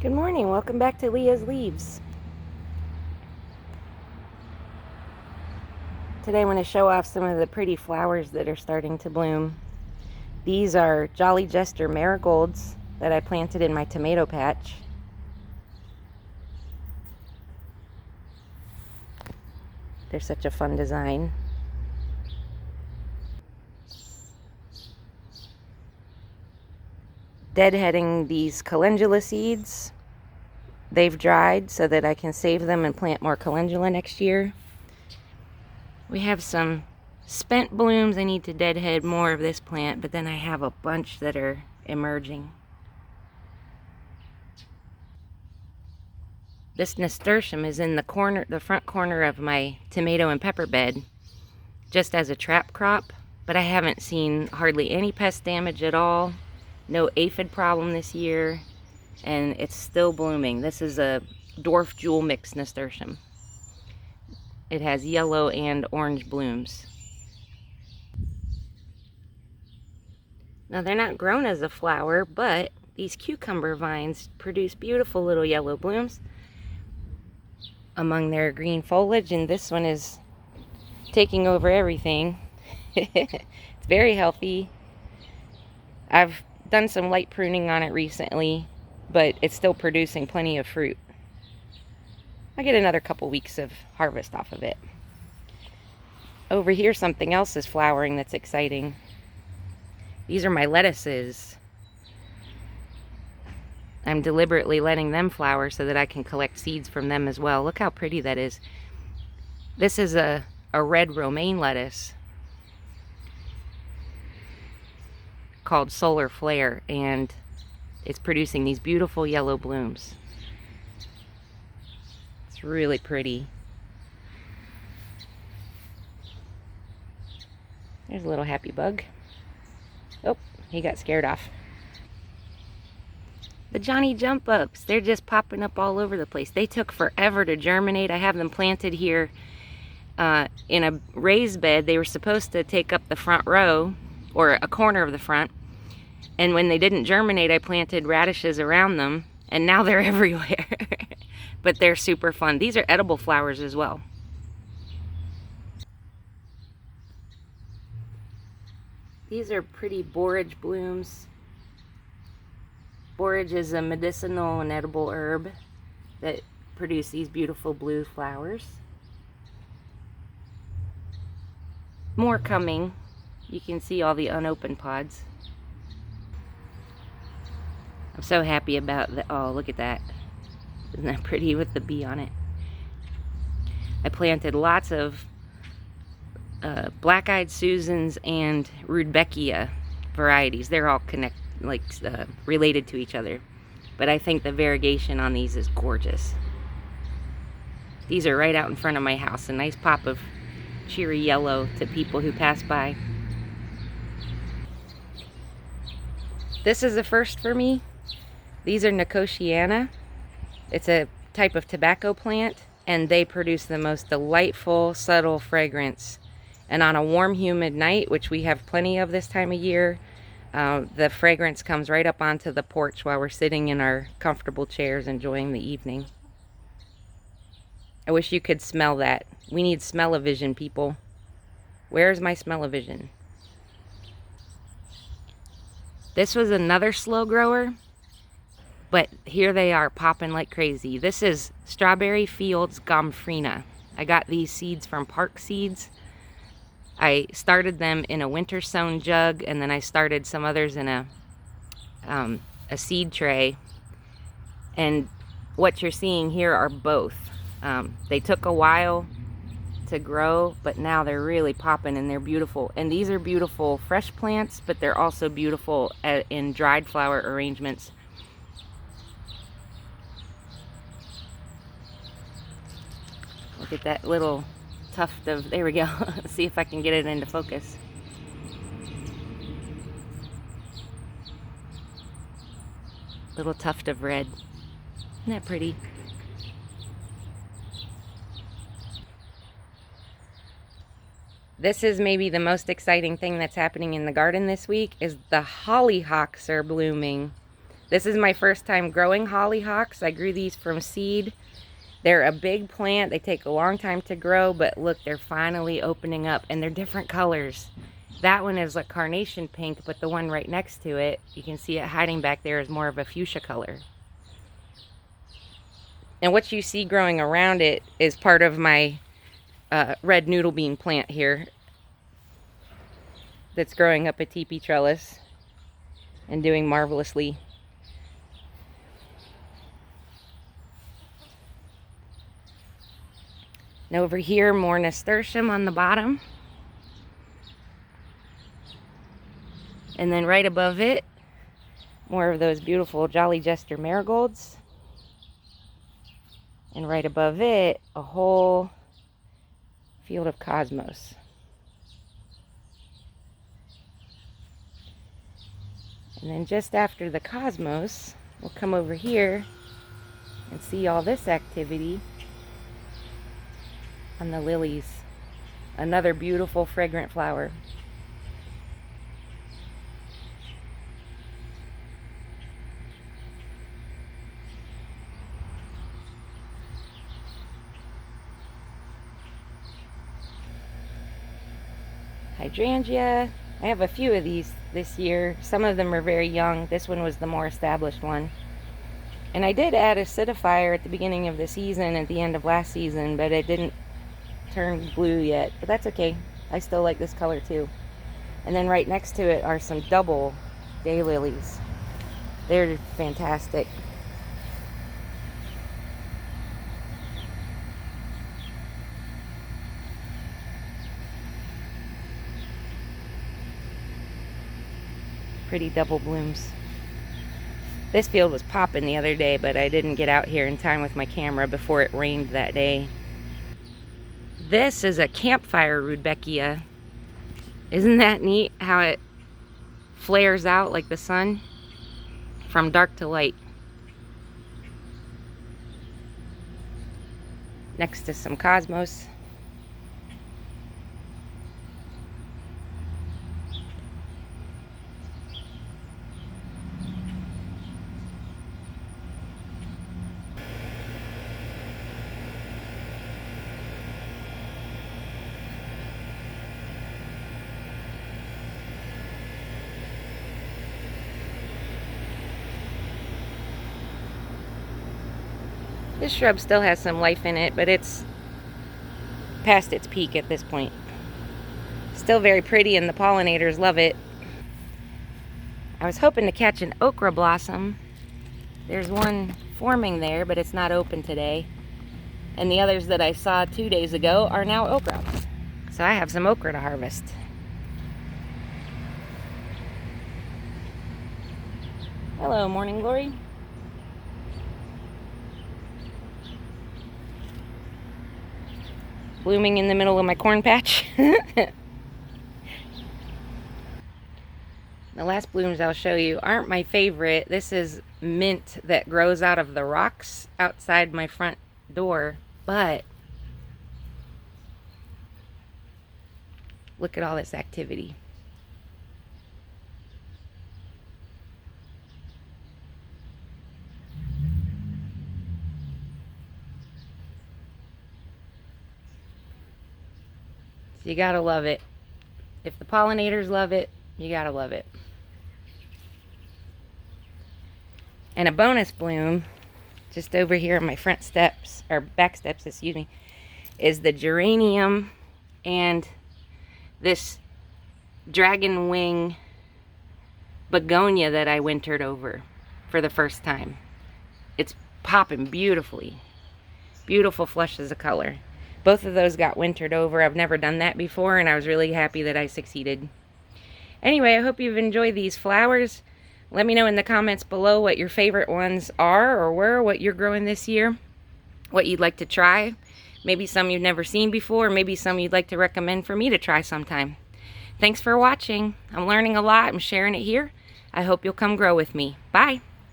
Good morning, welcome back to Leah's Leaves. Today I'm going to show off some of the pretty flowers that are starting to bloom. These are Jolly Jester marigolds that I planted in my tomato patch. They're such a fun design. Deadheading these calendula seeds. They've dried so that I can save them and plant more calendula next year. We have some spent blooms. I need to deadhead more of this plant, but then I have a bunch that are emerging. This nasturtium is in the front corner of my tomato and pepper bed, just as a trap crop, but I haven't seen hardly any pest damage at all. No aphid problem this year, and it's still blooming. This is a Dwarf jewel mix nasturtium. It has yellow and orange blooms. Now they're not grown as a flower, but these cucumber vines produce beautiful little yellow blooms among their green foliage, and this one is taking over everything. It's very healthy. I've done some light pruning on it recently, but it's still producing plenty of fruit. I get another couple weeks of harvest off of it. Over here, something else is flowering that's exciting. These are my lettuces. I'm deliberately letting them flower so that I can collect seeds from them as well. Look how pretty that is. This is a red romaine lettuce called Solar Flare, and it's producing these beautiful yellow blooms. It's really pretty. There's a little happy bug. Oh, he got scared off. The Johnny Jump Ups, they're just popping up all over the place. They took forever to germinate. I have them planted here in a raised bed. They were supposed to take up the front row, or a corner of the front. And when they didn't germinate, I planted radishes around them, and now they're everywhere. But they're super fun. These are edible flowers as well. These are pretty borage blooms. Borage is a medicinal and edible herb that produce these beautiful blue flowers. More coming. You can see all the unopened pods. I'm so happy about the, oh, look at that. Isn't that pretty with the bee on it? I planted lots of Blackeyed Susans and Rudbeckia varieties. They're all related to each other. But I think the variegation on these is gorgeous. These are right out in front of my house. A nice pop of cheery yellow to people who pass by. This is a first for me. These are Nicotiana. It's a type of tobacco plant, and they produce the most delightful, subtle fragrance. And on a warm, humid night, which we have plenty of this time of year, the fragrance comes right up onto the porch while we're sitting in our comfortable chairs enjoying the evening. I wish you could smell that. We need smell-o-vision, people. Where's my smell-o-vision? This was another slow grower, but here they are popping like crazy. This is Strawberry Fields Gomphrena. I got these seeds from Park Seeds. I started them in a winter sown jug, and then I started some others in a seed tray. And what you're seeing here are both. They took a while to grow, but now they're really popping and they're beautiful. And these are beautiful fresh plants, but they're also beautiful in dried flower arrangements. Look at that little tuft of, there we go. Let's see if I can get it into focus. Little tuft of red. Isn't that pretty? This is maybe the most exciting thing that's happening in the garden this week, is the hollyhocks are blooming. This is my first time growing hollyhocks. I grew these from seed. They're a big plant. They take a long time to grow, but look, they're finally opening up, and they're different colors. That one is a carnation pink, but the one right next to it, you can see it hiding back there, is more of a fuchsia color. And what you see growing around it is part of my red noodle bean plant here that's growing up a teepee trellis and doing marvelously. And over here, more nasturtium on the bottom. And then right above it, more of those beautiful Jolly Jester marigolds. And right above it, a whole field of cosmos. And then just after the cosmos, we'll come over here and see all this activity on the lilies. Another beautiful fragrant flower. Hydrangea. I have a few of these this year. Some of them are very young. This one was the more established one. And I did add acidifier at the beginning of the season, at the end of last season, but it didn't turn blue yet. But that's okay. I still like this color too. And then right next to it are some double daylilies. They're fantastic. Pretty double blooms. This field was popping the other day, but I didn't get out here in time with my camera before it rained that day. This is a Campfire Rudbeckia. Isn't that neat how it flares out like the sun from dark to light? Next to some cosmos. This shrub still has some life in it, but it's past its peak at this point. Still very pretty, and the pollinators love it. I was hoping to catch an okra blossom. There's one forming there, but it's not open today. And the others that I saw 2 days ago are now okra. So I have some okra to harvest. Hello, Morning Glory. Blooming in the middle of my corn patch. The last blooms I'll show you aren't my favorite. This is mint that grows out of the rocks outside my front door, but look at all this activity. You gotta love it. If the pollinators love it, you gotta love it. And a bonus bloom, just over here on my front steps, or back steps, excuse me, is the geranium and this dragon wing begonia that I wintered over for the first time. It's popping beautifully. Beautiful flushes of color. Both of those got wintered over. I've never done that before, and I was really happy that I succeeded. Anyway, I hope you've enjoyed these flowers. Let me know in the comments below what your favorite ones are or were, what you're growing this year, what you'd like to try. Maybe some you've never seen before, maybe some you'd like to recommend for me to try sometime. Thanks for watching. I'm learning a lot. I'm sharing it here. I hope you'll come grow with me. Bye.